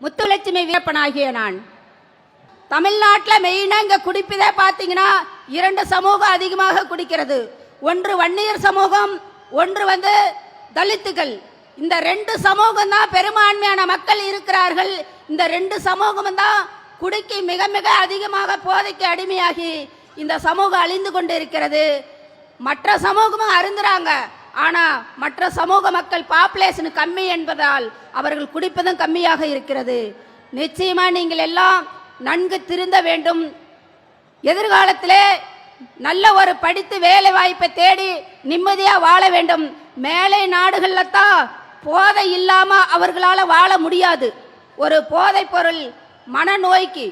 முத்துலட்சுமி வீரப்பனாகிய நான். தமிழ்நாட்டில் மெயினாக இங்கே குடிப்பதே பார்த்தீங்கன்னா இரண்டு சமூகம் அதிகமாக குடிக்கிறது. ஒன்று வன்னியர் சமூகம், ஒன்று தலித்துகள். இந்த ரெண்டு சமூகம் தான் பெரும்பான்மையான மக்கள் இருக்கிறார்கள். இந்த ரெண்டு சமூகம் தான் குடிக்கு மிக மிக அதிகமாக போதைக்கு அடிமையாகி இந்த சமூகம் அழிந்து கொண்டு இருக்கிறது. மற்ற சமூகமும் அருந்துறாங்க. ஆனா மற்ற சமூக மக்கள் பாப்புலேஷன் கம்மி என்பதால் அவர்கள் குடிப்பதும் கம்மியாக இருக்கிறது. நிச்சயமா நீங்கள் எல்லாம் நன்கு திருந்த வேண்டும். எதிர்காலத்திலே நல்ல ஒரு படித்து வேலை வாய்ப்பை தேடி நிம்மதியா வாழ வேண்டும். மேலை நாடுகள்ல தான் போதை இல்லாம அவர்களால வாழ முடியாது. ஒரு போதை பொருள் மனநோய்க்கு,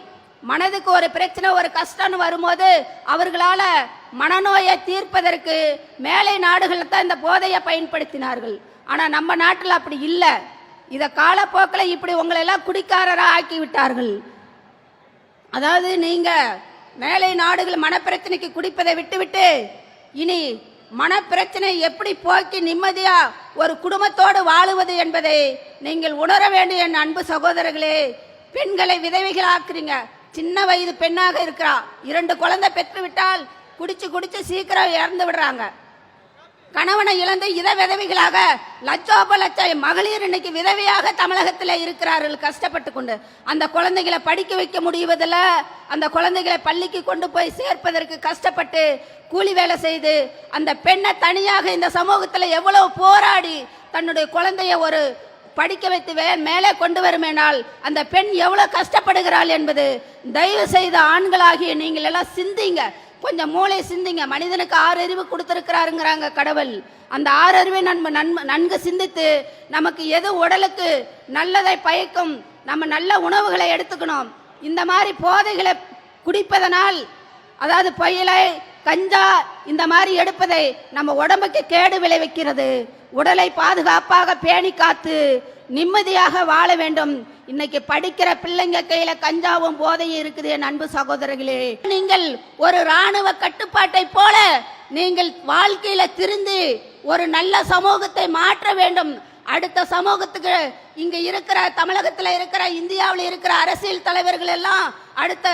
மனதுக்கு ஒரு பிரச்சனை ஒரு கஷ்டம்னு வரும்போது அவர்களால மனநோயை தீர்ப்பதற்கு மேலை நாடுகளில் தான் இந்த போதையை பயன்படுத்தினார்கள். ஆனா நம்ம நாட்டில் அப்படி இல்லை. இதை காலப்போக்கில் இப்படி உங்களை எல்லாம் குடிக்காரராக ஆக்கி விட்டார்கள். அதாவது நீங்க மேலை நாடுகள் மனப்பிரச்சனைக்கு குடிப்பதை விட்டுவிட்டு இனி மனப்பிரச்சனை எப்படி போக்கி நிம்மதியா ஒரு குடும்பத்தோடு வாழுவது என்பதை நீங்கள் உணர வேண்டிய என் அன்பு சகோதரர்களே. பெண்களை விதவைகள் ஆக்குறீங்க. சின்ன வயது பெண்ணாக இருக்கிறா, 2 குழந்தை பெற்று விட்டால் குடிச்சு குடிச்சு சீக்கிரம் இறந்து விடுறாங்க. கணவனை இழந்து இதை விதவைகளாக லட்சோப லட்சம் மகளிர் இன்னைக்கு விதவையாக தமிழகத்தில் இருக்கிறார்கள் கஷ்டப்பட்டு கொண்டு. அந்த குழந்தைகளை படிக்க வைக்க முடிவதில்ல. அந்த குழந்தைகளை பள்ளிக்கு கொண்டு போய் சேர்ப்பதற்கு கஷ்டப்பட்டு கூலி வேலை செய்து அந்த பெண்ணை தனியாக இந்த சமூகத்தில் எவ்வளவு போராடி தன்னுடைய குழந்தைய ஒரு படிக்க வைத்து மேலே கொண்டு வருமேனால் அந்த பெண் எவ்வளவு கஷ்டப்படுகிறாள் என்பது தயவு செய்த ஆண்களாகிய நீங்கள் எல்லாம் சிந்திங்க. கொஞ்சம் மூளை சிந்திங்க. மனிதனுக்கு 6 அறிவு கொடுத்திருக்கிறாருங்கிறாங்க கடவுள். அந்த 6 அறிவை நன்கு சிந்தித்து நமக்கு எது உடலுக்கு நல்லதை பயக்கும் நம்ம நல்ல உணவுகளை எடுத்துக்கணும். இந்த மாதிரி போதைகளை குடிப்பதனால், அதாவது புயலை கஞ்சா இந்த மாதிரி எடுப்பதை நம்ம உடம்புக்கு கேடு விளைவிக்கிறது. உடலை பாதுகாப்பாக பேணி காத்து நிம்மதியாக வாழ வேண்டும். இன்னைக்கு படிக்கிற பிள்ளைங்க கையில கஞ்சாவும் போதையும் இருக்குது. என் அன்பு சகோதரர்களே, நீங்கள் ஒரு இராணுவ கட்டுப்பாட்டை போல நீங்கள் வாழ்க்கையில திருந்தி ஒரு நல்ல சமூகத்தை மாற்ற வேண்டும். அடுத்த சமூகத்துக்கு இங்க இருக்கிற தமிழகத்தில் இருக்கிற இந்தியாவில் இருக்கிற அரசியல் தலைவர்கள் எல்லாம் அடுத்த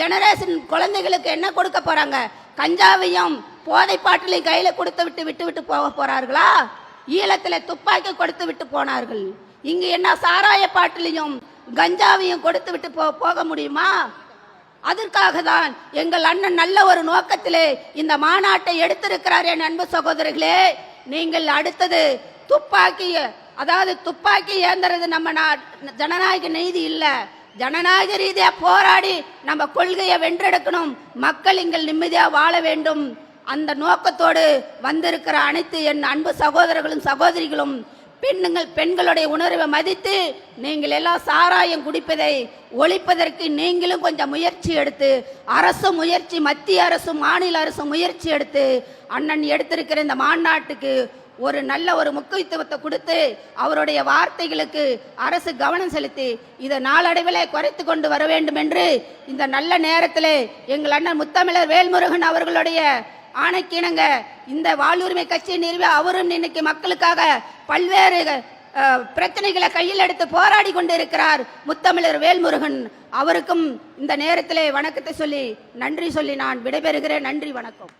ஜெனரேஷன் குழந்தைகளுக்கு என்ன கொடுக்க போறாங்க? கஞ்சாவையும் போதை பாட்டிலையும் கையில கொடுத்து விட்டு விட்டு போக போறார்களா? ஈழத்தில் துப்பாக்கி கொடுத்து விட்டு போனார்கள். இங்கு என்ன சாராய பாட்டிலையும் கஞ்சாவையும் கொடுத்து விட்டு போக முடியுமா? அதற்காக தான் எங்கள் அண்ணன் நல்ல ஒரு நோக்கத்திலே இந்த மாநாட்டை எடுத்திருக்கிறார். என் அன்பு சகோதரர்களே, நீங்கள் அடுத்தது துப்பாக்கி, அதாவது துப்பாக்கி ஏந்துறது நம்ம ஜனநாயக நீதி இல்ல. ஜனநாயக ரீதியா போராடி நம்ம கொள்கையை வென்றெடுக்கணும். மக்கள் இங்கள் நிம்மதியா வாழ வேண்டும். அந்த நோக்கத்தோடு வந்திருக்கிற அனைத்து என் அன்பு சகோதரர்களும் சகோதரிகளும் பெண்களுடைய உணர்வை மதித்து நீங்கள் எல்லாம் சாராயம் குடிப்பதை ஒழிப்பதற்கு நீங்களும் கொஞ்சம் முயற்சி எடுத்து, அரசு முயற்சி, மத்திய அரசும் மாநில அரசும் முயற்சி எடுத்து அண்ணன் எடுத்திருக்கிற இந்த மாநாட்டுக்கு ஒரு நல்ல ஒரு முக்கியத்துவத்தை கொடுத்து அவருடைய வார்த்தைகளுக்கு அரசு கவனம் செலுத்தி இதை நாளடைவில் குறைத்து கொண்டு வர வேண்டும் என்று இந்த நல்ல நேரத்தில் எங்கள் அண்ணன் முத்தமிழர் வேல்முருகன் அவர்களுடைய ஆணைக்கிணங்க இந்த வாழ்வுரிமை கட்சியை நிறுவி அவரும் இன்னைக்கு மக்களுக்காக பல்வேறு பிரச்சனைகளை கையில் எடுத்து போராடி கொண்டிருக்கிறார் முத்தமிழர் வேல்முருகன். அவருக்கும் இந்த நேரத்திலே வணக்கத்தை சொல்லி நன்றி சொல்லி நான் விடைபெறுகிறேன். நன்றி, வணக்கம்.